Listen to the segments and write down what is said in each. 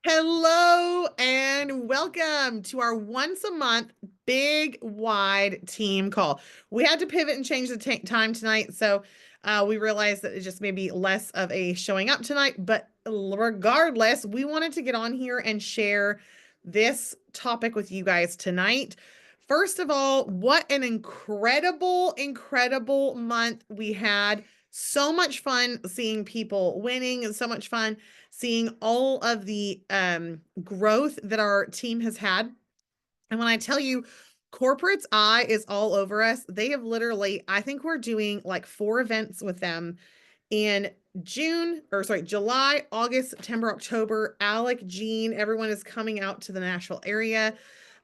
Hello and welcome to our once a month big wide team call. We had to pivot and change the time tonight, so we realized that it just may be less of a showing up tonight, but regardless, we wanted to get on here and share this topic with you guys tonight. First of all, what an incredible month we had. So much fun seeing people winning, and so much fun seeing all of the growth that our team has had. And when I tell you, corporate's eye is all over us. They have literally, I think we're doing like 4 events with them in July, August, September, October. Alec, Jean, everyone is coming out to the Nashville area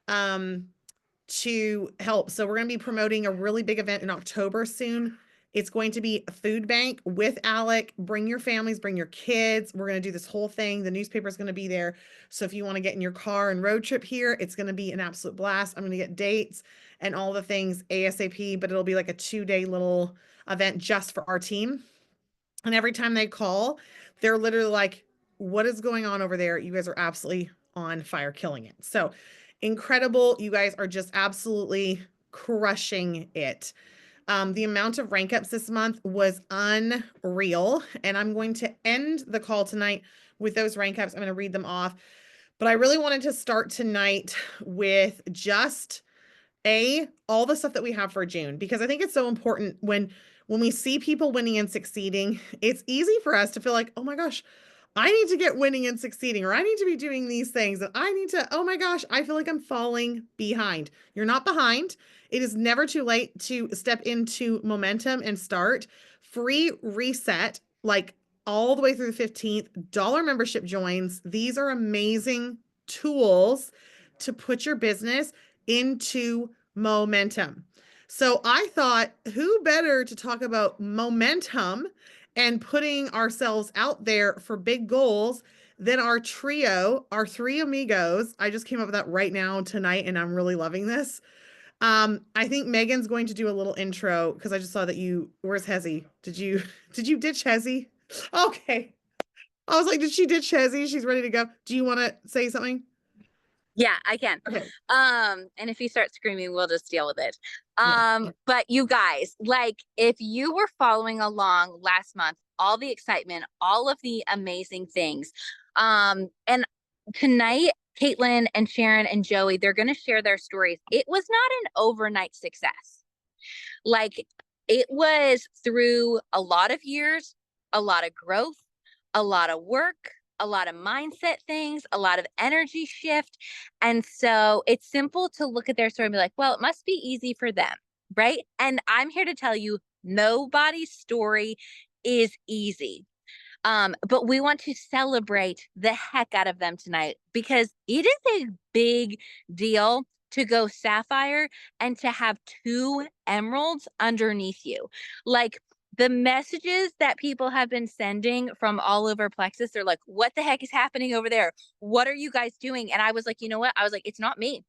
to help. So we're going to be promoting a really big event in October soon. It's going to be a food bank with Alec. Bring your families, bring your kids. We're going to do this whole thing. The newspaper is going to be there. So if you want to get in your car and road trip here, it's going to be an absolute blast. I'm going to get dates and all the things ASAP, but it'll be like a 2-day little event just for our team. And every time they call, they're literally like, what is going on over there? You guys are absolutely on fire, killing it. So incredible. You guys are just absolutely crushing it. The amount of rank ups this month was unreal. And I'm going to end the call tonight with those rank ups. I'm going to read them off. But I really wanted to start tonight with just all the stuff that we have for June, because I think it's so important when we see people winning and succeeding. It's easy for us to feel like, oh my gosh, I need to get winning and succeeding, or I need to be doing these things, and I need to, oh my gosh, I feel like I'm falling behind. You're not behind. It is never too late to step into momentum and start. Free reset, like all the way through the 15th, dollar membership joins. These are amazing tools to put your business into momentum. So I thought, who better to talk about momentum and putting ourselves out there for big goals than our trio, our 3 amigos. I just came up with that right now tonight, and I'm really loving this. I think Megan's going to do a little intro because I just saw that where's Hezzy? Did you ditch Hezzy? Okay. I was like, did she ditch Hezzy? She's ready to go. Do you want to say something? Yeah, I can. Okay. And if he starts screaming, we'll just deal with it. Yeah. But you guys, like, if you were following along last month, all the excitement, all of the amazing things. And tonight, Katelynn and Sharron and Joey, they're going to share their stories. It was not an overnight success. Like, it was through a lot of years, a lot of growth, a lot of work, a lot of mindset things, a lot of energy shift. And so it's simple to look at their story and be like, well, it must be easy for them. Right. And I'm here to tell you, nobody's story is easy. But we want to celebrate the heck out of them tonight because it is a big deal to go Sapphire and to have 2 emeralds underneath you. Like, the messages that people have been sending from all over Plexus, they're like, what the heck is happening over there? What are you guys doing? And I was like, you know what? I was like, it's not me.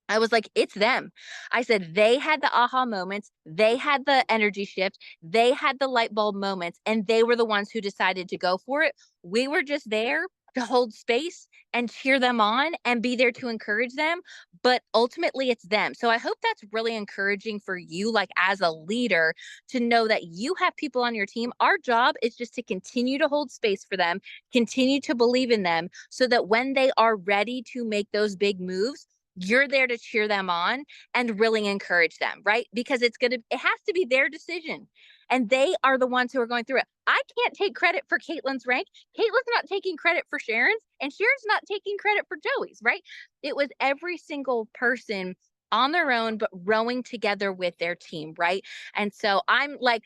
I was like, it's them. I said, they had the aha moments. They had the energy shift. They had the light bulb moments, and they were the ones who decided to go for it. We were just there to hold space and cheer them on and be there to encourage them. But ultimately, it's them. So I hope that's really encouraging for you, like as a leader, to know that you have people on your team. Our job is just to continue to hold space for them, continue to believe in them so that when they are ready to make those big moves, you're there to cheer them on and really encourage them, right? Because it has to be their decision. And they are the ones who are going through it. I can't take credit for Katelynn's rank. Katelynn's not taking credit for Sharron's, and Sharron's not taking credit for Joey's, right? It was every single person on their own, but rowing together with their team, right? And so I'm like,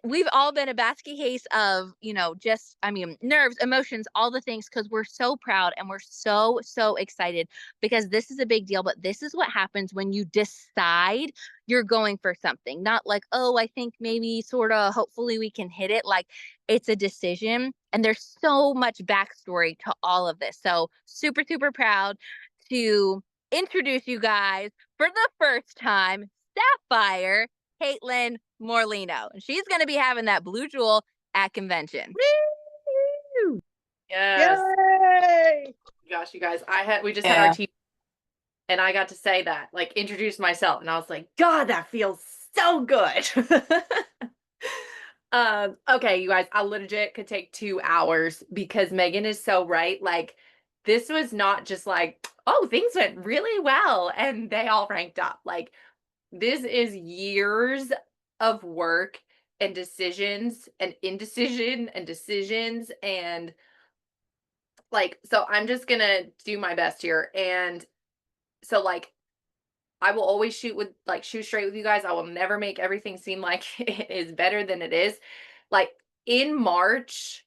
we've all been a basket case of, nerves, emotions, all the things, because we're so proud and we're so excited because this is a big deal. But this is what happens when you decide you're going for something, not like, oh, I think maybe sort of, hopefully we can hit it. Like, it's a decision, and there's so much backstory to all of this. So super proud to introduce you guys for the first time, Sapphire, Katelynn Morlino. And she's going to be having that blue jewel at convention. Woo! Yes. gosh, you guys, we just had our Yeah. team and I got to say that, like introduce myself and I was like, God, that feels so good. Okay, you guys, I legit could take 2 hours because Megan is so right. Like, this was not just like, oh, things went really well and they all ranked up. Like, this is years of work and decisions and indecision and decisions. And like, so I'm just gonna do my best here. And so, like, I will always shoot straight with you guys. I will never make everything seem like it is better than it is. Like in March,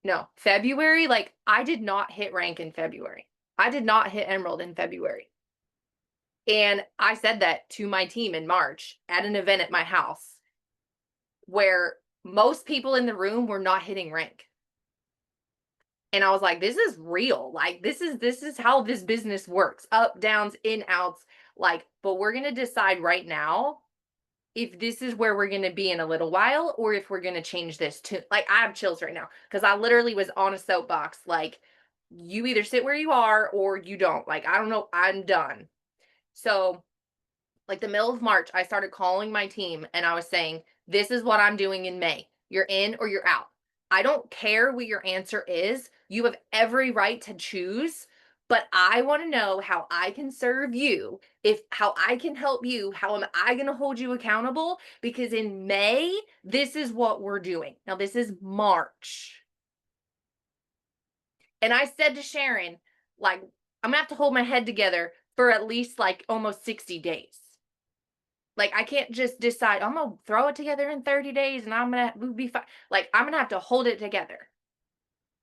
no, February, like I did not hit rank in February. I did not hit Emerald in February. And I said that to my team in March at an event at my house where most people in the room were not hitting rank. And I was like, this is real. Like this is how this business works. Up, downs, in, outs. Like, but we're going to decide right now if this is where we're going to be in a little while or if we're going to change this to, like, I have chills right now because I literally was on a soapbox. Like, you either sit where you are or you don't. Like, I don't know. I'm done. So, like, the middle of March, I started calling my team and I was saying, this is what I'm doing in May. You're in or you're out. I don't care what your answer is. You have every right to choose, but I want to know how I can serve you, how I can help you, how am I going to hold you accountable? Because in May, this is what we're doing. Now, this is March. And I said to Sharron, like, I'm going to have to hold my head together for at least like almost 60 days. Like, I can't just decide, I'm going to throw it together in 30 days and we'll be fine. Like, I'm going to have to hold it together.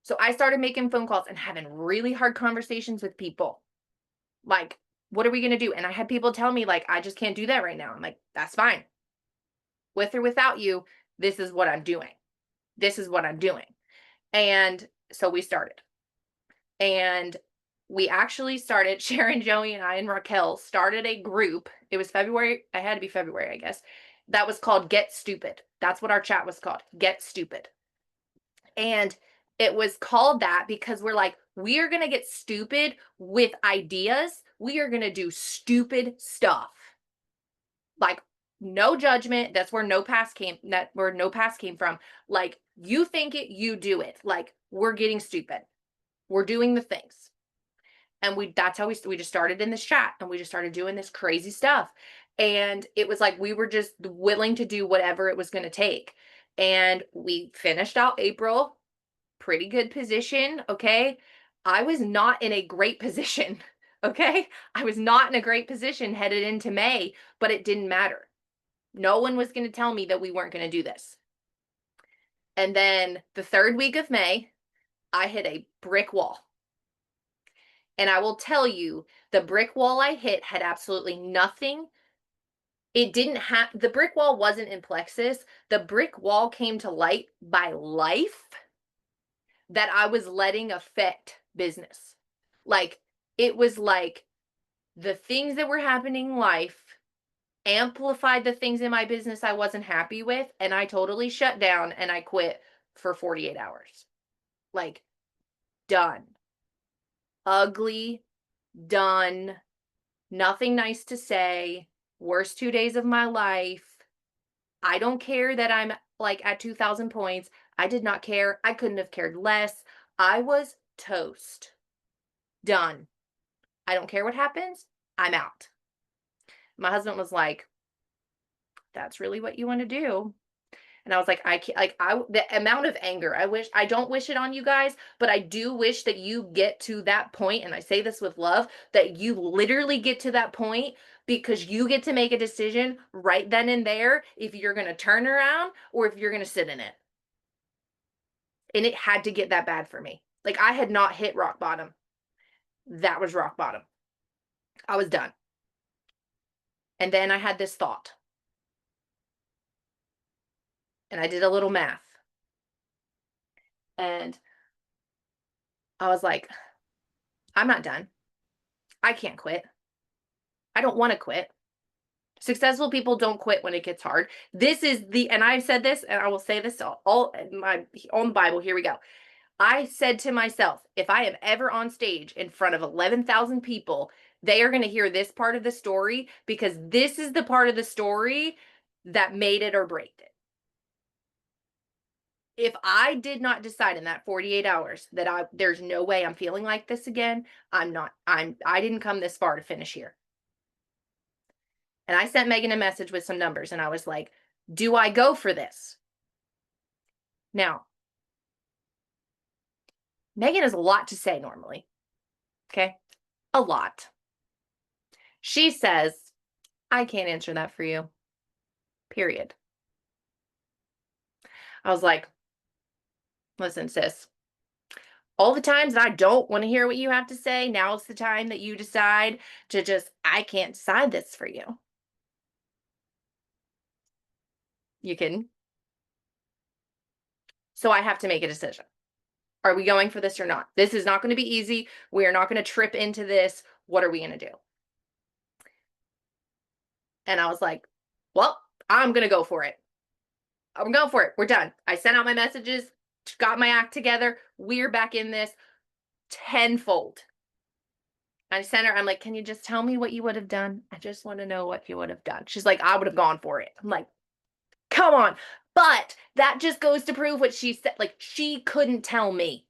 So I started making phone calls and having really hard conversations with people. Like, what are we going to do? And I had people tell me, like, I just can't do that right now. I'm like, that's fine. With or without you, this is what I'm doing. This is what I'm doing. And so we started. And we actually started, Sharron, Joey, and I, and Raquel started a group. It was February. It had to be February, I guess. That was called Get Stupid. That's what our chat was called. Get Stupid. And it was called that because we're like, we are going to get stupid with ideas. We are going to do stupid stuff. Like, no judgment. That's where no pass came from. Like, you think it, you do it. Like, we're getting stupid. We're doing the things. And that's how we just started in this chat and we just started doing this crazy stuff. And it was like, we were just willing to do whatever it was going to take. And we finished out April, pretty good position. Okay. I was not in a great position. Okay. I was not in a great position headed into May, but it didn't matter. No one was going to tell me that we weren't going to do this. And then the third week of May, I hit a brick wall. And I will tell you, the brick wall I hit had absolutely nothing. It didn't have, the brick wall wasn't in plexus. The brick wall came to light by life that I was letting affect business. Like, it was like the things that were happening in life amplified the things in my business I wasn't happy with. And I totally shut down and I quit for 48 hours. Like, done. Ugly, done, nothing nice to say, worst 2 days of my life. I don't care that I'm like at 2,000 points. I did not care. I couldn't have cared less. I was toast. Done. I don't care what happens. I'm out. My husband was like, that's really what you want to do? And I was like, I can't, like, the amount of anger, I don't wish it on you guys, but I do wish that you get to that point, and I say this with love, that you literally get to that point because you get to make a decision right then and there if you're going to turn around or if you're going to sit in it. And it had to get that bad for me. Like, I had not hit rock bottom. That was rock bottom. I was done. And then I had this thought. And I did a little math. And I was like, I'm not done. I can't quit. I don't want to quit. Successful people don't quit when it gets hard. This is and I've said this, and I will say this all in my own Bible. Here we go. I said to myself, if I am ever on stage in front of 11,000 people, they are going to hear this part of the story, because this is the part of the story that made it or break it. If I did not decide in that 48 hours that there's no way I'm feeling like this again, I didn't come this far to finish here. And I sent Megan a message with some numbers, and I was like, do I go for this? Now, Megan has a lot to say normally. Okay? A lot. She says, I can't answer that for you. Period. I was like, listen, sis, all the times that I don't want to hear what you have to say, now's the time that you decide to just, I can't decide this for you. You kidding? So I have to make a decision. Are we going for this or not? This is not going to be easy. We are not going to trip into this. What are we going to do? And I was like, well, I'm going to go for it. I'm going for it. We're done. I sent out my messages, got my act together. We're back in this tenfold. I sent her, I'm like, can you just tell me what you would have done? I just want to know what you would have done. She's like, I would have gone for it. I'm like, come on. But that just goes to prove what she said. Like, she couldn't tell me.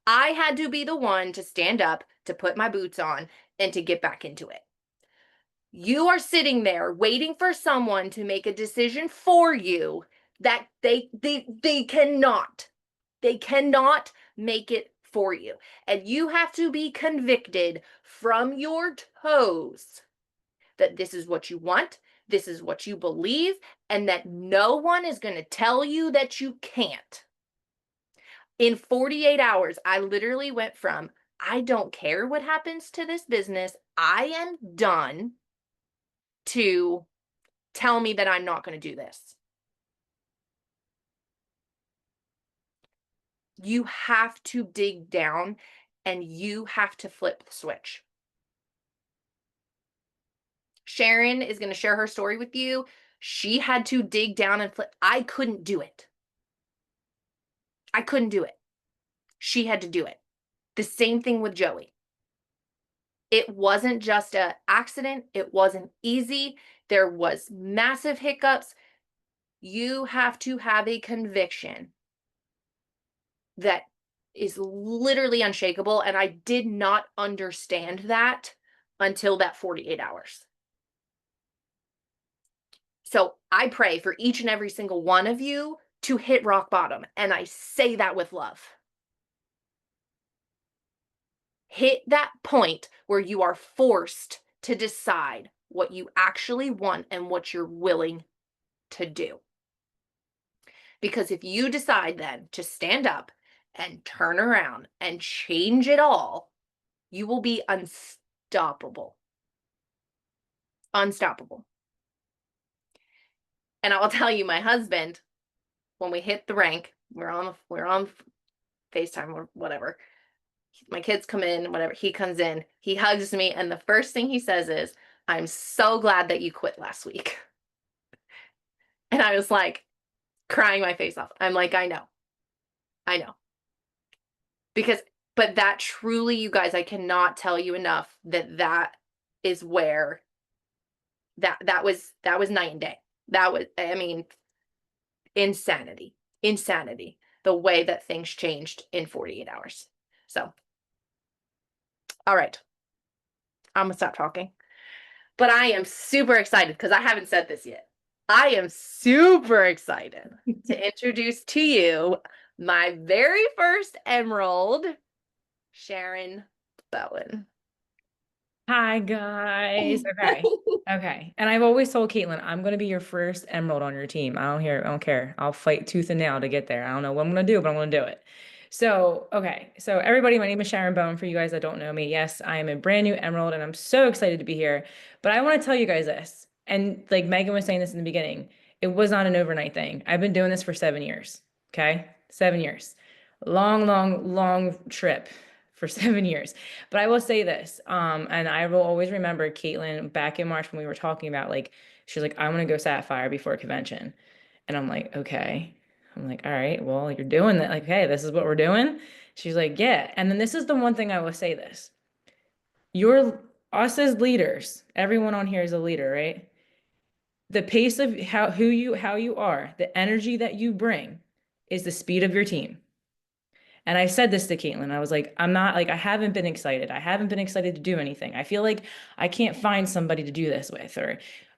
I had to be the one to stand up, to put my boots on, and to get back into it. You are sitting there waiting for someone to make a decision for you that they cannot. They cannot make it for you. And you have to be convicted from your toes that this is what you want, this is what you believe, and that no one is going to tell you that you can't. In 48 hours, I literally went from, I don't care what happens to this business, I am done, to tell me that I'm not going to do this. You have to dig down and you have to flip the switch. Sharron is going to share her story with you. She had to dig down and flip. I couldn't do it. I couldn't do it. She had to do it. The same thing with Joey. It wasn't just an accident. It wasn't easy. There was massive hiccups. You have to have a conviction that is literally unshakable. And I did not understand that until that 48 hours. So I pray for each and every single one of you to hit rock bottom. And I say that with love. Hit that point where you are forced to decide what you actually want and what you're willing to do. Because if you decide then to stand up and turn around and change it all, you will be unstoppable. Unstoppable. And I will tell you, my husband, when we hit the rank, we're on FaceTime or whatever. My kids come in, whatever. He comes in, he hugs me, and the first thing he says is, I'm so glad that you quit last week. And I was like, crying my face off. I'm like, I know. But that truly, you guys, I cannot tell you enough that is where that was night and day. That was, I mean, insanity, the way that things changed in 48 hours. So, all right, I'm gonna stop talking, but I am super excited because I haven't said this yet. I am super excited to introduce to you my very first emerald, Sharron Bowen. Hi guys. Okay. And I've always told Katelynn, I'm gonna be your first emerald on your team. I don't care. I'll fight tooth and nail to get there. I don't know what I'm gonna do, but I'm gonna do it. So, okay. So everybody, my name is Sharron Bowen. For you guys that don't know me, yes, I am a brand new emerald and I'm so excited to be here. But I want to tell you guys this. And like Megan was saying this in the beginning, it was not an overnight thing. I've been doing this for 7 years. Okay. 7 years. Long trip for 7 years. But I will say this, and I will always remember Katelynn back in March when we were talking about, like, she's like, I want to go Sapphire before convention. And I'm like, okay, I'm like, all right, well, you're doing that. Like, hey, this is what we're doing. She's like, yeah. And then this is the one thing I will say this. Us as leaders, everyone on here is a leader, right? The pace of how you are, the energy that you bring is the speed of your team. And I said this to Katelynn. I was like, I'm not like, I haven't been excited. I haven't been excited to do anything. I feel like I can't find somebody to do this with,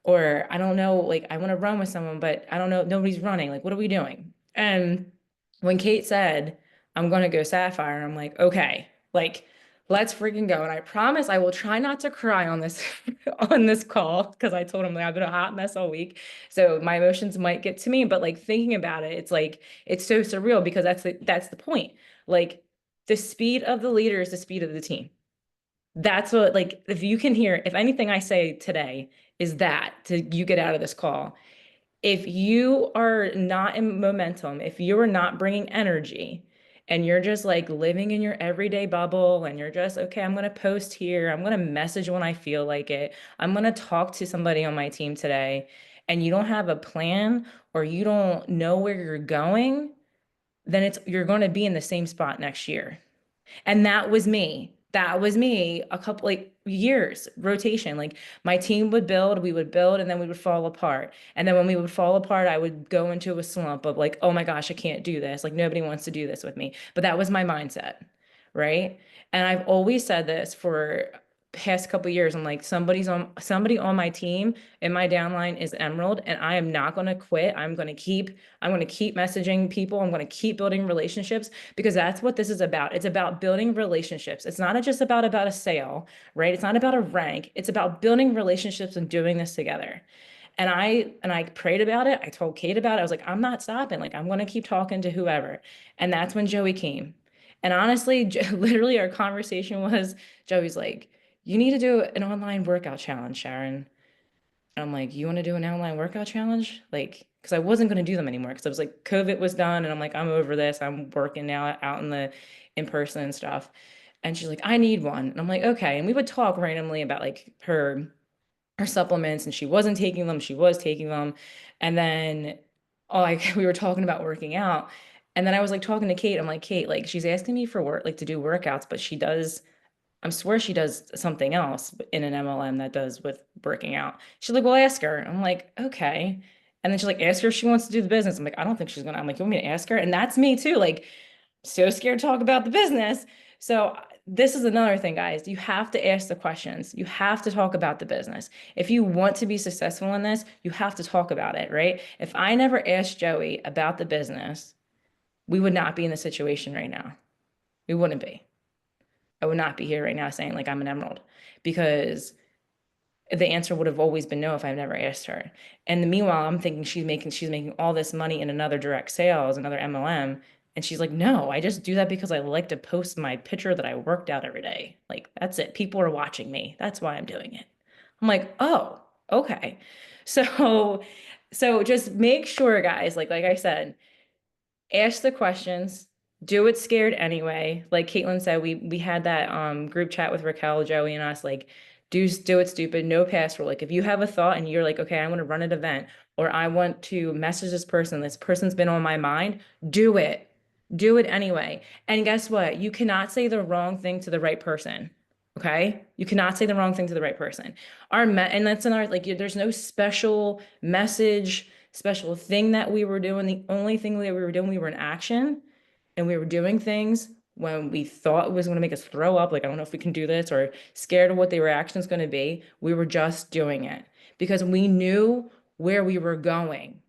or I don't know, like I want to run with someone, but I don't know, nobody's running. Like, what are we doing? And when Kate said, I'm gonna go Sapphire, I'm like, okay, like let's freaking go. And I promise I will try not to cry on this on this call because I told him like I've been a hot mess all week. So my emotions might get to me, but like thinking about it, it's like it's so surreal because that's the point. Like the speed of the leader is the speed of the team. That's what, like, if you can hear, if anything I say today is that to you get out of this call, if you are not in momentum, if you are not bringing energy and you're just like living in your everyday bubble and you're just, okay, I'm going to post here, I'm going to message when I feel like it, I'm going to talk to somebody on my team today, and you don't have a plan or you don't know where you're going, then you're going to be in the same spot next year. And that was me. That was me a couple like years rotation. Like my team would build, we would build, and then we would fall apart. And then when we would fall apart, I would go into a slump of like, oh my gosh, I can't do this. Like nobody wants to do this with me. But that was my mindset, right? And I've always said this for past couple years. I'm like, somebody on my team in my downline is Emerald, and I am not going to quit. I'm going to keep messaging people. I'm going to keep building relationships because that's what this is about. It's about building relationships. It's not just about a sale, right? It's not about a rank. It's about building relationships and doing this together. And I prayed about it. I told Kate about it. I was like, I'm not stopping. Like, I'm going to keep talking to whoever. And that's when Joey came. And honestly, literally our conversation was, Joey's like, you need to do an online workout challenge, Sharron. And I'm like, you want to do an online workout challenge? Like, because I wasn't going to do them anymore because I was like, COVID was done. And I'm like, I'm over this. I'm working now out in person and stuff. And she's like, I need one. And I'm like, okay. And we would talk randomly about like her supplements, and she wasn't taking them. She was taking them. And then like we were talking about working out. And then I was like talking to Kate. I'm like, Kate, like she's asking me for work, like to do workouts, but I swear she does something else in an MLM that does with working out. She's like, well, ask her. I'm like, okay. And then she's like, ask her if she wants to do the business. I'm like, I don't think she's gonna. I'm like, you want me to ask her? And that's me too. Like, so scared to talk about the business. So this is another thing, guys. You have to ask the questions. You have to talk about the business. If you want to be successful in this, you have to talk about it, right? If I never asked Joey about the business, we would not be in the situation right now. We wouldn't be. I would not be here right now saying like I'm an Emerald, because the answer would have always been no if I've never asked her. And meanwhile, I'm thinking she's making all this money in another direct sales, another MLM. And she's like, no, I just do that because I like to post my picture that I worked out every day. Like, that's it. People are watching me. That's why I'm doing it. I'm like, oh, okay. So, so just make sure, guys, like I said, ask the questions, do it scared anyway. Like Katelynn said, we had that group chat with Raquel, Joey, and us, like, do it stupid, no pass rule. Like if you have a thought and you're like, okay, I want to run an event, or I want to message this person's been on my mind, do it. Do it anyway. And guess what? You cannot say the wrong thing to the right person. Okay? You cannot say the wrong thing to the right person. And that's another, like, there's no special message, special thing that we were doing. The only thing that we were doing, we were in action, and we were doing things when we thought it was going to make us throw up, like, I don't know if we can do this, or scared of what the reaction is going to be. We were just doing it because we knew where we were going.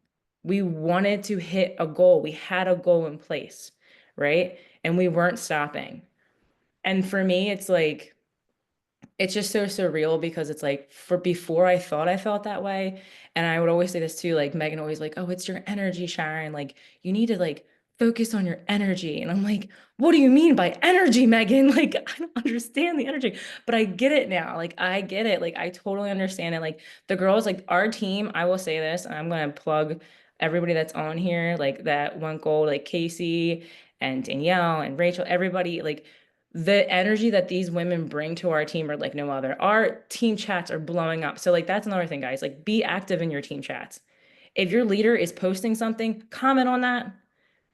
We wanted to hit a goal. We had a goal in place, right? And we weren't stopping. And for me, it's like, it's just so surreal because it's like before I thought I felt that way. And I would always say this too, like Megan always like, oh, it's your energy, Sharron. Like you need to like focus on your energy. And I'm like, what do you mean by energy, Megan? Like, I don't understand the energy, but I get it now. Like I get it. Like I totally understand it. Like the girls, like our team, I will say this, and I'm going to plug everybody that's on here, like that one goal, like Casey and Danielle and Rachel, everybody, like the energy that these women bring to our team are like no other. Our team chats are blowing up. So like that's another thing, guys. Like be active in your team chats. If your leader is posting something, comment on that.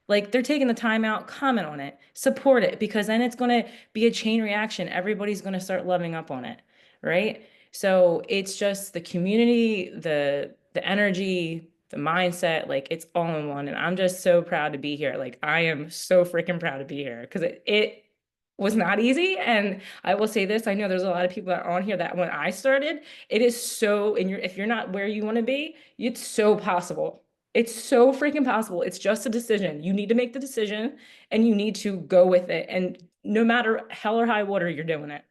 Like they're taking the time out, comment on it, support it, because then it's going to be a chain reaction. Everybody's going to start loving up on it, right? So it's just the community, the energy, the mindset, like it's all in one. And I'm just so proud to be here. Like I am so freaking proud to be here because it was not easy. And I will say this, I know there's a lot of people that are on here that when I started, it is so, and if you're not where you want to be, it's so possible. It's so freaking possible. It's just a decision. You need to make the decision and you need to go with it. And no matter hell or high water, you're doing it.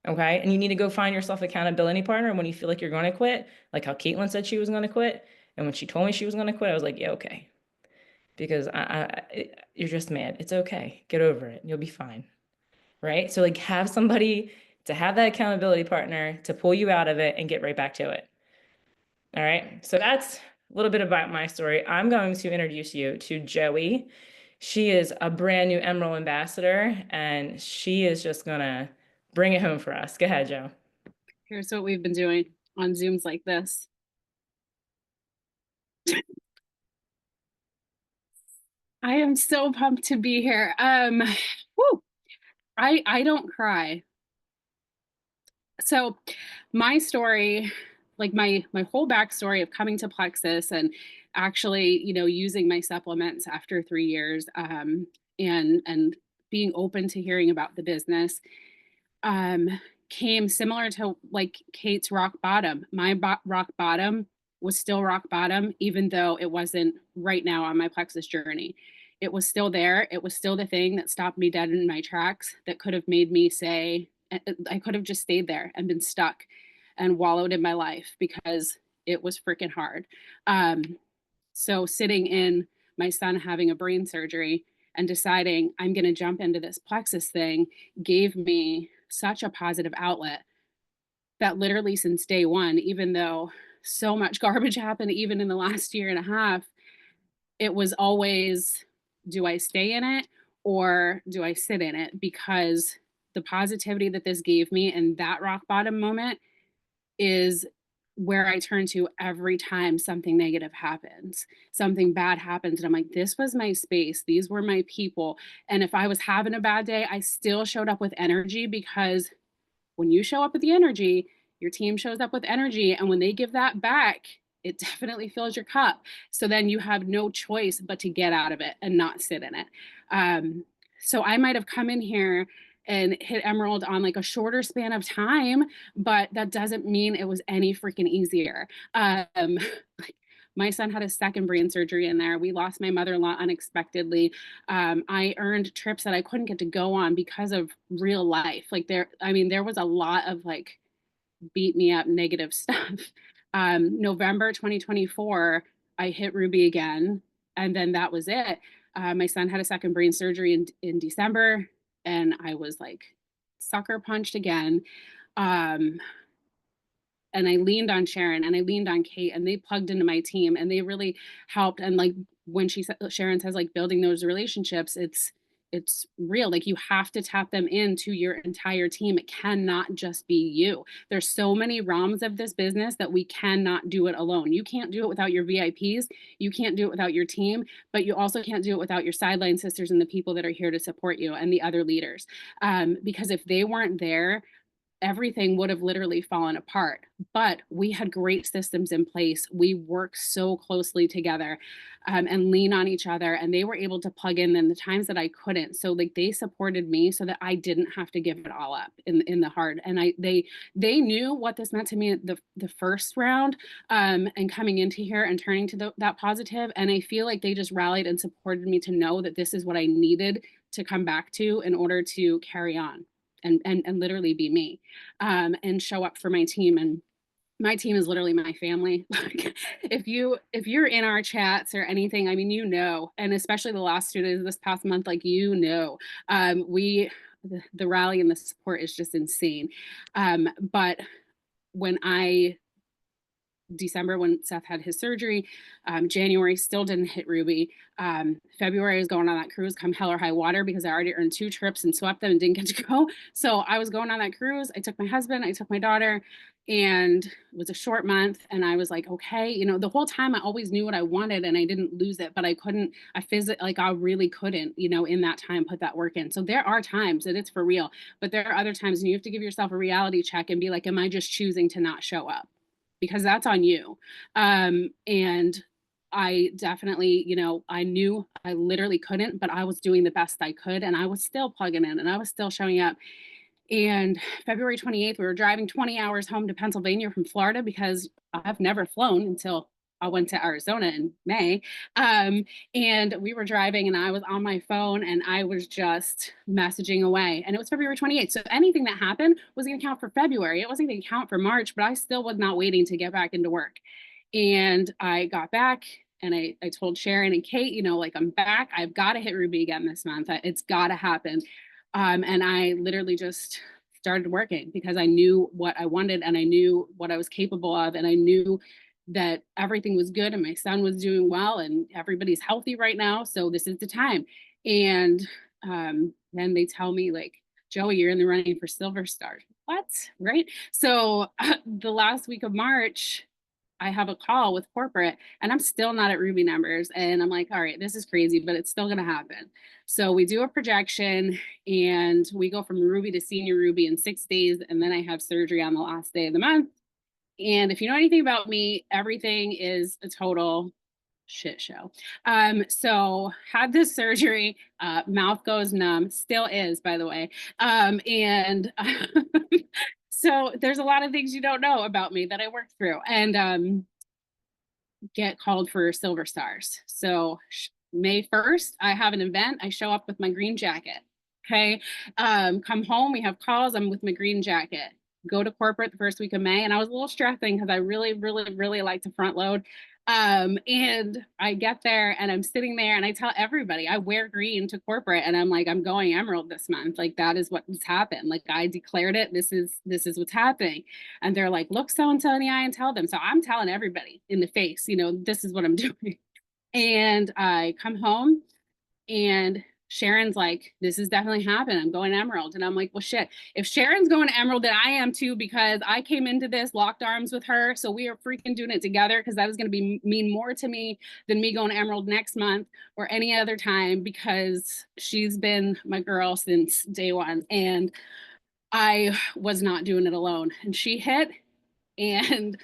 Okay. And you need to go find yourself accountability partner when you feel like you're going to quit, like how Katelynn said she was going to quit. And when she told me she was going to quit, I was like, yeah, okay. Because you're just mad. It's okay. Get over it. You'll be fine. Right. So like have somebody to have that accountability partner to pull you out of it and get right back to it. All right. So that's a little bit about my story. I'm going to introduce you to Joey. She is a brand new Emerald ambassador, and she is just going to bring it home for us. Go ahead, Joe. Here's what we've been doing on Zooms like this. I am so pumped to be here. Whew, I don't cry. So my story, like my whole backstory of coming to Plexus and actually, using my supplements after 3 years, and being open to hearing about the business, came similar to like Kate's rock bottom. My rock bottom was still rock bottom, even though it wasn't right now on my Plexus journey. It was still there. It was still the thing that stopped me dead in my tracks, that could have made me say, I could have just stayed there and been stuck and wallowed in my life because it was freaking hard. So sitting in my son having a brain surgery and deciding I'm going to jump into this Plexus thing gave me such a positive outlet that literally since day one, even though so much garbage happened, even in the last year and a half, it was always, do I stay in it or do I sit in it? Because the positivity that this gave me and that rock bottom moment is where I turn to every time something negative happens, something bad happens. And I'm like, this was my space. These were my people. And if I was having a bad day, I still showed up with energy, because when you show up with the energy, your team shows up with energy. And when they give that back, it definitely fills your cup. So then you have no choice but to get out of it and not sit in it. So I might have come in here and hit Emerald on like a shorter span of time, but that doesn't mean it was any freaking easier. Like my son had a second brain surgery in there. We lost my mother-in-law unexpectedly. I earned trips that I couldn't get to go on because of real life. Like there was a lot of like beat me up negative stuff. November 2024, I hit Ruby again, and then that was it. My son had a second brain surgery in December, and I was like sucker punched again. And I leaned on Sharron and I leaned on Kate, and they plugged into my team and they really helped. And like when Sharron says like building those relationships, it's real. Like you have to tap them into your entire team. It cannot just be you. There's so many realms of this business that we cannot do it alone. You can't do it without your VIPs. You can't do it without your team, but you also can't do it without your sideline sisters and the people that are here to support you and the other leaders. Because if they weren't there, everything would have literally fallen apart. But we had great systems in place. We worked so closely together, and lean on each other, and they were able to plug in the times that I couldn't. So like they supported me so that I didn't have to give it all up in the hard. And they knew what this meant to me the first round, and coming into here and turning to that positive. And I feel like they just rallied and supported me to know that this is what I needed to come back to in order to carry on. And literally be me, and show up for my team. And my team is literally my family. if you're in our chats or anything, I mean, and especially the last 2 days of this past month, like, the rally and the support is just insane. But when I December when Seth had his surgery. January still didn't hit Ruby. February I was going on that cruise come hell or high water because I already earned 2 trips and swept them and didn't get to go. So I was going on that cruise. I took my husband, I took my daughter, and it was a short month. And I was like, okay, you know, the whole time I always knew what I wanted and I didn't lose it, but I couldn't, I really couldn't, you know, in that time put that work in. So there are times that it's for real, but there are other times and you have to give yourself a reality check and be like, am I just choosing to not show up? Because that's on you. And I definitely, you know, I knew I literally couldn't, but I was doing the best I could and I was still plugging in and I was still showing up. And February 28th, we were driving 20 hours home to Pennsylvania from Florida because I've never flown until I went to Arizona in May. And we were driving and I was on my phone and I was just messaging away. And it was February 28th. So anything that happened was going to count for February. It wasn't going to count for March, but I still was not waiting to get back into work. And I got back and I told Sharron and Kate, you know, like, I'm back. I've got to hit Ruby again this month. It's got to happen. And I literally just started working because I knew what I wanted and I knew what I was capable of. And I knew that everything was good and my son was doing well and everybody's healthy right now. So this is the time. And then they tell me like, Joey, you're in the running for Silver Star. What? Right. So the last week of March, I have a call with corporate and I'm still not at Ruby numbers. And I'm like, all right, this is crazy, but it's still going to happen. So we do a projection and we go from Ruby to senior Ruby in 6 days. And then I have surgery on the last day of the month. And if you know anything about me, everything is a total shit show. So had this surgery, mouth goes numb, still is, by the way. And so there's a lot of things you don't know about me that I worked through and get called for Silver Stars. So May 1st, I have an event. I show up with my green jacket. Okay. Come home, we have calls. I'm with my green jacket. Go to corporate the first week of May. And I was a little stressing because I really, really, really like to front load. And I get there and I'm sitting there and I tell everybody I wear green to corporate and I'm like, I'm going Emerald this month. Like that is what's happened. Like I declared it. This is what's happening. And they're like, look so-and-so in the eye and tell them. So I'm telling everybody in the face, you know, this is what I'm doing. And I come home and Sharron's like, this is definitely happening. I'm going Emerald. And I'm like, well, shit, if Sharron's going to Emerald, then I am too, because I came into this locked arms with her. So we are freaking doing it together because that is going to mean more to me than me going to Emerald next month or any other time because she's been my girl since day one. And I was not doing it alone. And she hit and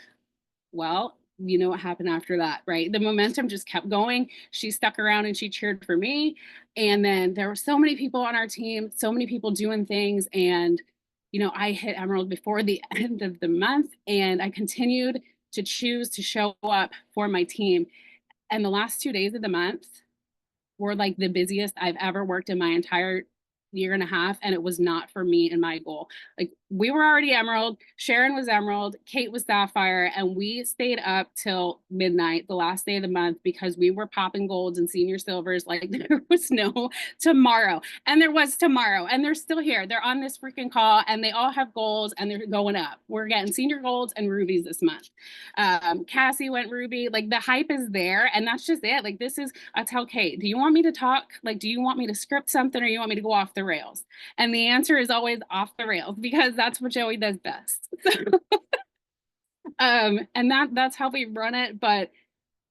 well, you know what happened after that, right? The momentum just kept going. She stuck around and she cheered for me. And then there were so many people on our team, so many people doing things. And, you know, I hit Emerald before the end of the month and I continued to choose to show up for my team. And the last 2 days of the month were like the busiest I've ever worked in my entire year and a half, and it was not for me and my goal. Like we were already Emerald, Sharron was Emerald, Kate was Sapphire, and we stayed up till midnight the last day of the month because we were popping golds and senior silvers like there was no tomorrow. And there was tomorrow, and they're still here. They're on this freaking call and they all have goals and they're going up. We're getting senior golds and rubies this month. Cassie went ruby. Like the hype is there, and that's just it. Like this is, I tell Kate, do you want me to talk? Like, do you want me to script something or you want me to go off the rails? And the answer is always off the rails because that's what Joey does best. And that's how we run it, but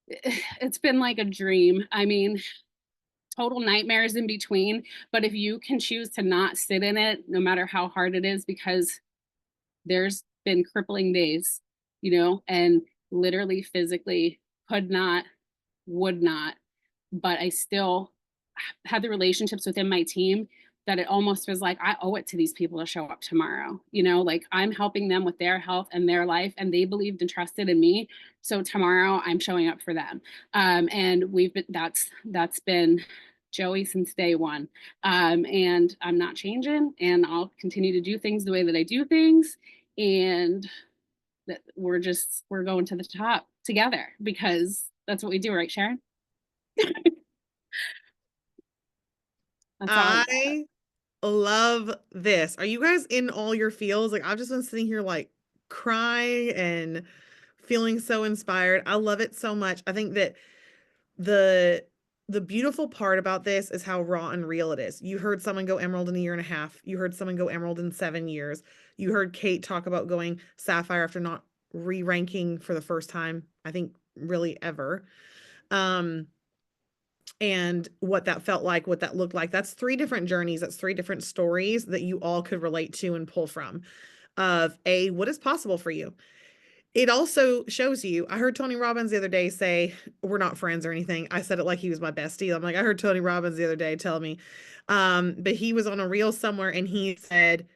it's been like a dream. I mean, total nightmares in between, but if you can choose to not sit in it, no matter how hard it is, because there's been crippling days, you know, and literally physically could not, would not, but I still had the relationships within my team that it almost was like I owe it to these people to show up tomorrow. You know, like I'm helping them with their health and their life, and they believed and trusted in me. So tomorrow I'm showing up for them. And we've been that's been Joey since day one. And I'm not changing, and I'll continue to do things the way that I do things. And that we're going to the top together because that's what we do, right, Sharron? That's all I love this. Are you guys in all your feels? Like I've just been sitting here like crying and feeling so inspired. I love it so much. I think that the beautiful part about this is how raw and real it is. You heard someone go emerald in a year and a half. You heard someone go emerald in 7 years. You heard Kate talk about going sapphire after not re-ranking for the first time, I think really ever. And what that felt like, what that looked like. That's 3 different journeys. That's 3 different stories that you all could relate to and pull from of what is possible for you. It also shows you, I heard Tony Robbins the other day say, we're not friends or anything. I said it like he was my bestie. I'm like, I heard Tony Robbins the other day tell me, but he was on a reel somewhere and he said,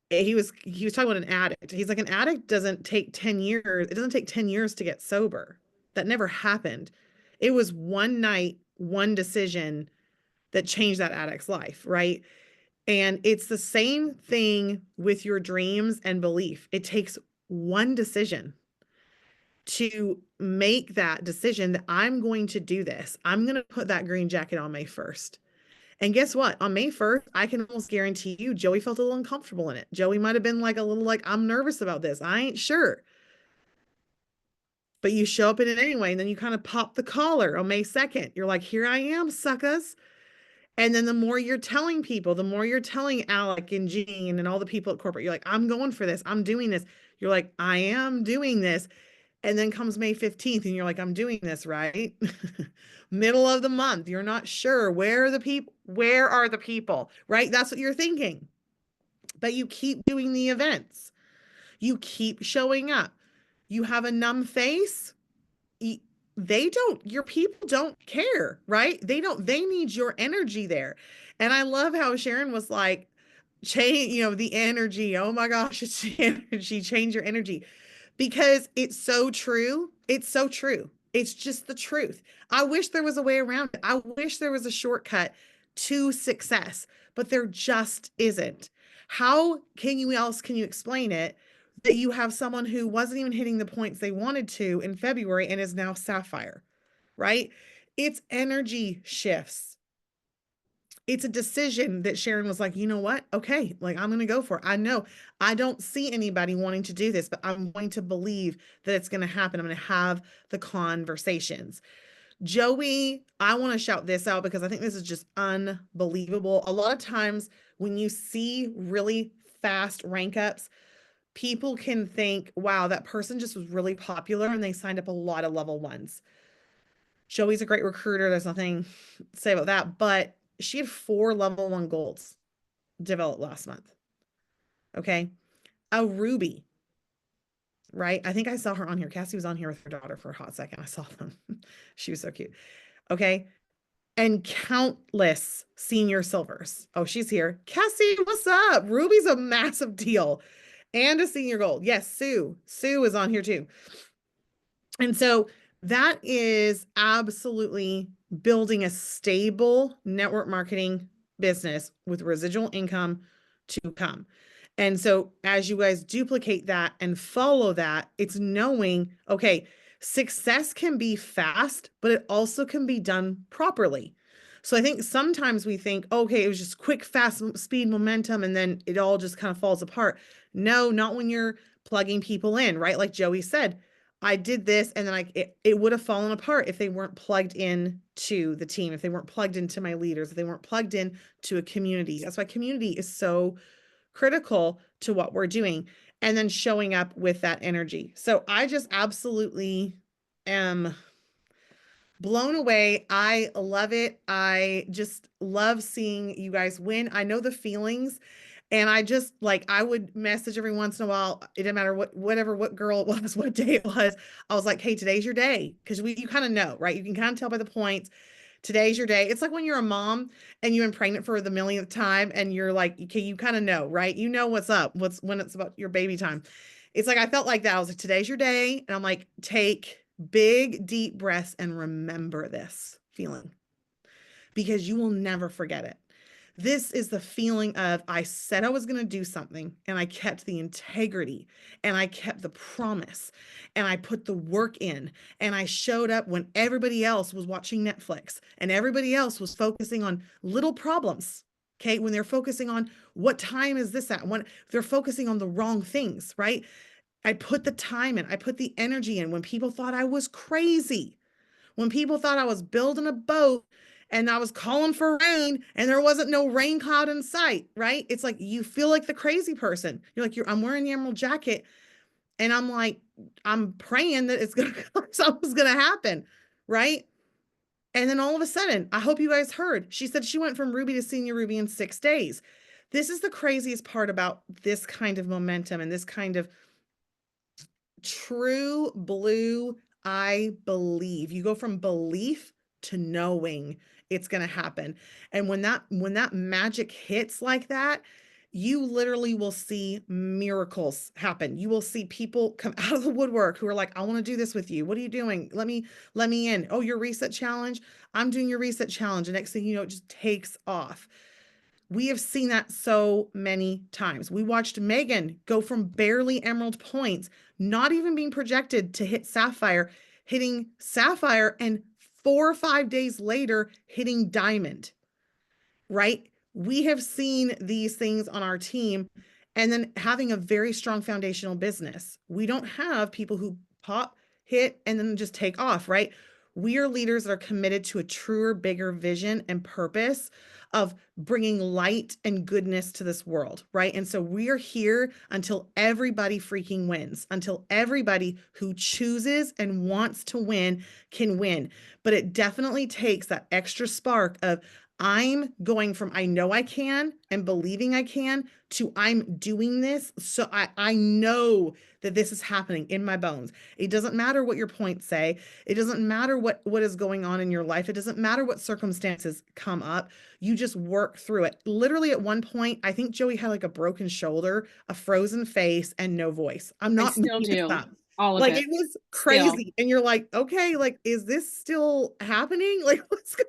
he was talking about an addict. He's like, an addict doesn't take 10 years. It doesn't take 10 years to get sober. That never happened. It was one night, one decision that changed that addict's life, right? And it's the same thing with your dreams and belief. It takes one decision to make that decision that I'm going to do this. I'm going to put that green jacket on May 1st. And guess what? On May 1st, I can almost guarantee you, Joey felt a little uncomfortable in it. Joey might have been like a little like, I'm nervous about this. I ain't sure. But you show up in it anyway, and then you kind of pop the collar on May 2nd. You're like, here I am, suckers. And then the more you're telling people, the more you're telling Alec and Jean and all the people at corporate, you're like, I'm going for this. I'm doing this. You're like, I am doing this. And then comes May 15th and you're like, I'm doing this, right? Middle of the month. You're not sure where are the people, right? That's what you're thinking. But you keep doing the events. You keep showing up. You have a numb face. Your people don't care, right? They need your energy there. And I love how Sharron was like, change, the energy. Oh my gosh, it's the energy, change your energy. Because it's so true. It's so true. It's just the truth. I wish there was a way around it. I wish there was a shortcut to success, but there just isn't. How can you explain it that you have someone who wasn't even hitting the points they wanted to in February and is now sapphire, right? It's energy shifts. It's a decision that Sharron was like, you know what? Okay, like I'm going to go for it. I know I don't see anybody wanting to do this, but I'm going to believe that it's going to happen. I'm going to have the conversations. Joey, I want to shout this out because I think this is just unbelievable. A lot of times when you see really fast rank ups, people can think, wow, that person just was really popular and they signed up a lot of level 1s. Joey's a great recruiter. There's nothing to say about that, but she had 4 level 1 golds developed last month. Okay. A Ruby, right? I think I saw her on here. Cassie was on here with her daughter for a hot second. I saw them. She was so cute. Okay. And countless senior silvers. Oh, she's here. Cassie, what's up? Ruby's a massive deal. And a senior gold. Yes, Sue. Sue is on here too. And so that is absolutely building a stable network marketing business with residual income to come. And so as you guys duplicate that and follow that, it's knowing, okay, success can be fast, but it also can be done properly. So I think sometimes we think, okay, it was just quick, fast speed momentum, and then it all just kind of falls apart. No, not when you're plugging people in, right? Like Joey said, I did this and then it would have fallen apart if they weren't plugged in to the team, if they weren't plugged into my leaders, if they weren't plugged in to a community. That's why community is so critical to what we're doing, and then showing up with that energy. So I just absolutely am blown away. I love it. I just love seeing you guys win. I know the feelings. And I just I would message every once in a while. It didn't matter what girl it was, what day it was. I was like, hey, today's your day. Because you kind of know, right? You can kind of tell by the points. Today's your day. It's like when you're a mom and you've been pregnant for the millionth time and you're like, okay, you kind of know, right? You know what's up, when it's about your baby time. It's like, I felt like that. I was like, today's your day. And I'm like, take big, deep breaths and remember this feeling because you will never forget it. This is the feeling of, I said I was going to do something and I kept the integrity and I kept the promise and I put the work in and I showed up when everybody else was watching Netflix and everybody else was focusing on little problems. Okay. When they're focusing on what time is this at, when they're focusing on the wrong things, right? I put the time in, I put the energy in when people thought I was crazy, when people thought I was building a boat and I was calling for rain and there wasn't no rain cloud in sight, right? It's like you feel like the crazy person. You're like, I'm wearing the emerald jacket and I'm like, I'm praying that something's gonna happen, right? And then all of a sudden, I hope you guys heard, she said she went from Ruby to Senior Ruby in 6 days. This is the craziest part about this kind of momentum and this kind of true blue, I believe. You go from belief to knowing it's going to happen. And when that magic hits like that, you literally will see miracles happen. You will see people come out of the woodwork who are like, I want to do this with you. What are you doing? Let me in. Oh, your reset challenge. I'm doing your reset challenge. And next thing you know, it just takes off. We have seen that so many times. We watched Megan go from barely emerald points, not even being projected to hit Sapphire, hitting Sapphire, and 4 or 5 days later, hitting Diamond, right? We have seen these things on our team and then having a very strong foundational business. We don't have people who pop, hit, and then just take off, right? We are leaders that are committed to a truer, bigger vision and purpose of bringing light and goodness to this world, right? And so we are here until everybody freaking wins, until everybody who chooses and wants to win can win. But it definitely takes that extra spark of I'm going from I know I can and believing I can to I'm doing this. So I know that this is happening in my bones. It doesn't matter what your points say. It doesn't matter what is going on in your life. It doesn't matter what circumstances come up. You just work through it. Literally at one point, I think Joey had like a broken shoulder, a frozen face, and no voice. I'm I not still making this do. up. All of Like it. it was Still. crazy. And you're like, okay, like, is this still happening? Like what's going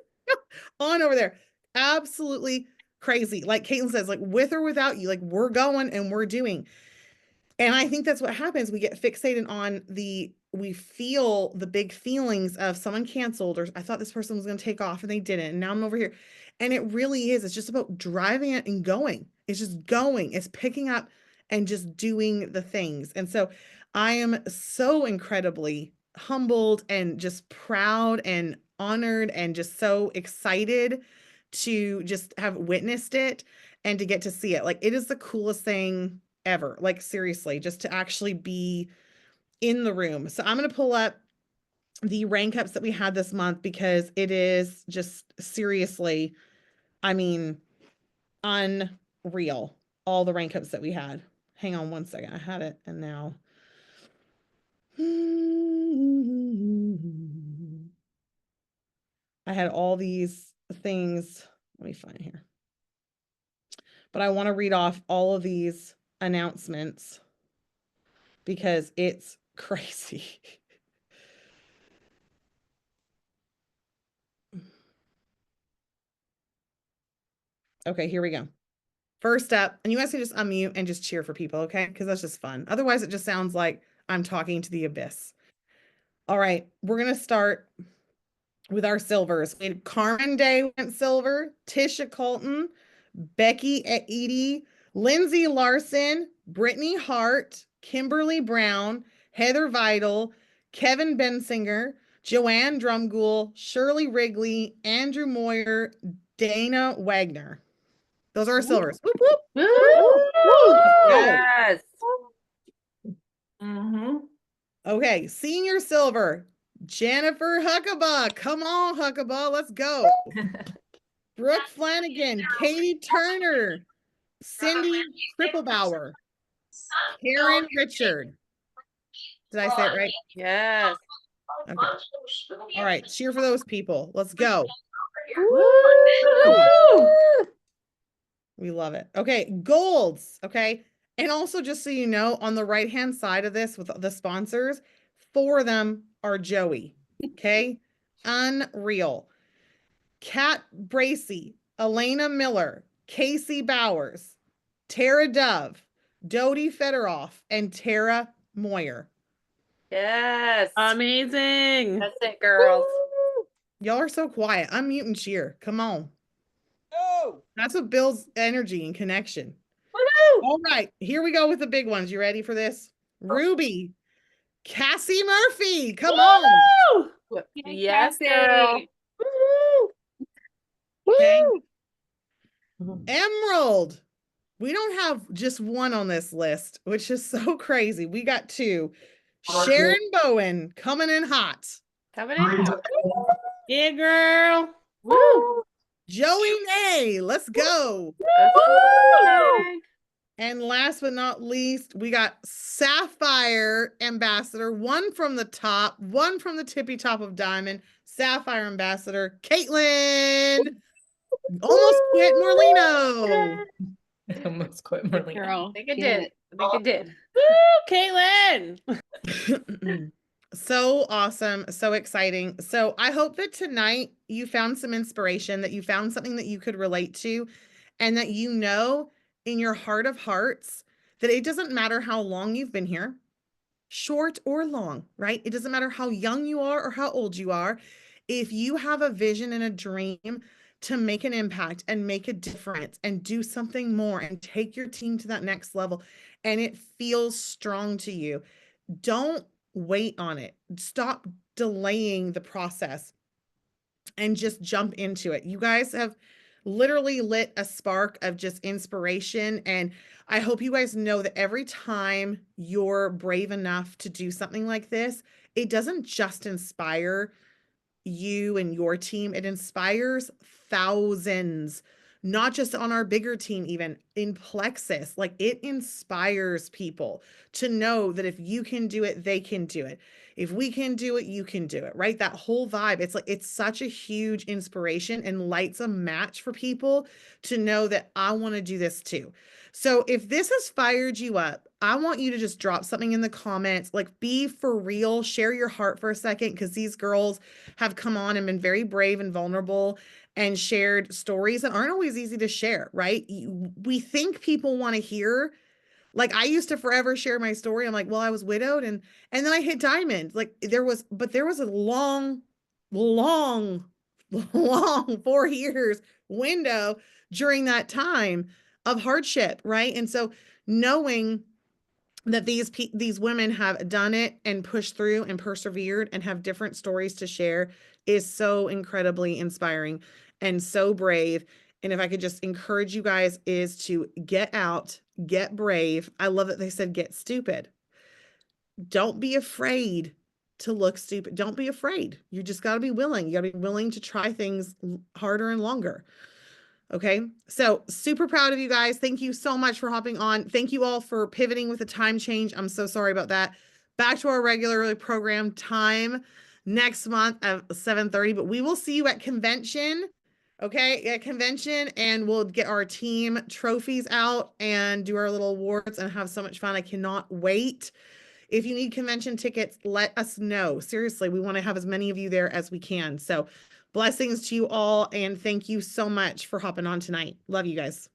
on over there? Absolutely crazy. Like Katelynn says, like with or without you, like we're going and we're doing. And I think that's what happens. We get fixated on we feel the big feelings of someone canceled, or I thought this person was going to take off and they didn't. And now I'm over here. And it really is. It's just about driving it and going. It's just going. It's picking up and just doing the things. And so I am so incredibly humbled and just proud and honored and just so excited to just have witnessed it and to get to see it. Like it is the coolest thing ever. Like seriously, just to actually be in the room. So I'm going to pull up the rank ups that we had this month because it is just seriously, I mean, unreal. All the rank ups that we had. Hang on one second. I had it and now. I had all these things. Let me find here. But I want to read off all of these announcements because it's crazy. Okay, here we go. First up, and you guys can just unmute and just cheer for people, okay? Because that's just fun. Otherwise, it just sounds like I'm talking to the abyss. All right, we're going to start with our silvers. We had Carmen Day went silver, Tisha Colton, Becky Edie, Lindsay Larson, Brittany Hart, Kimberly Brown, Heather Vidal, Kevin Bensinger, Joanne Drumgoole, Shirley Wrigley, Andrew Moyer, Dana Wagner. Those are our silvers. Whoop, whoop. Woo! Yes. Mm-hmm. Okay, senior silver, Jennifer Huckabee. Come on, Huckabee, let's go. Brooke Flanagan, Katie Turner, Cindy Triplebauer, Karen Richard. Did I say it right? Yes. Okay. All right, cheer for those people. Let's go. Woo! We love it. Okay, golds. Okay. And also, just so you know, on the right-hand side of this with the sponsors, 4 of them are Joey. Okay. Unreal. Kat Bracey, Elena Miller, Casey Bowers, Tara Dove, Dodie Federoff, and Tara Moyer. Yes. Amazing. That's it, girls. Y'all are so quiet. Unmute and cheer. Come on. Oh. That's what builds energy and connection. Woo! All right, here we go with the big ones. You ready for this? Ruby, Cassie Murphy. Come on. Woo! Yay, Yes, Cassie. girl. Okay. Woo! Emerald. We don't have just one on this list, which is so crazy. We got two. Sharron Bowen coming in hot. Coming in hot. Yeah, girl. Woo! Joey Ney, let's go. Let's go. And last but not least, we got Sapphire Ambassador, one from the top, one from the tippy top of Diamond, Sapphire Ambassador, Katelynn. Almost quit Morlino. Almost quit Morlino. Girl. I think it get did. I think it did. Woo, Katelynn. So awesome, so exciting. So I hope that tonight you found some inspiration, that you found something that you could relate to, and that you know in your heart of hearts that it doesn't matter how long you've been here, short or long, right? It doesn't matter how young you are or how old you are. If you have a vision and a dream to make an impact and make a difference and do something more and take your team to that next level, and it feels strong to you, don't wait on it. Stop delaying the process and just jump into it. You guys have literally lit a spark of just inspiration. And I hope you guys know that every time you're brave enough to do something like this, it doesn't just inspire you and your team, it inspires thousands, not just on our bigger team, even in Plexus. Like, it inspires people to know that if you can do it, they can do it. If we can do it, you can do it, right? That whole vibe. It's like, it's such a huge inspiration and lights a match for people to know that I want to do this too. So if this has fired you up, I want you to just drop something in the comments, like, be for real, share your heart for a second, because these girls have come on and been very brave and vulnerable and shared stories that aren't always easy to share, right? We think people want to hear, like, I used to forever share my story. I'm like, well, I was widowed and then I hit diamond. Like, there was a long, long, long 4 years window during that time of hardship, right? And so knowing that these women have done it and pushed through and persevered and have different stories to share is so incredibly inspiring and so brave. And if I could just encourage you guys, is to get out, get brave. I love that they said get stupid. Don't be afraid to look stupid. Don't be afraid. You just got to be willing. You got to be willing to try things harder and longer. Okay, so super proud of you guys. Thank you so much for hopping on. Thank you all for pivoting with the time change. I'm so sorry about that. Back to our regularly programmed time next month at 7:30, but we will see you at convention. Okay, at convention, and we'll get our team trophies out and do our little awards and have so much fun. I cannot wait. If you need convention tickets, let us know. Seriously, we want to have as many of you there as we can. So blessings to you all, and thank you so much for hopping on tonight. Love you guys.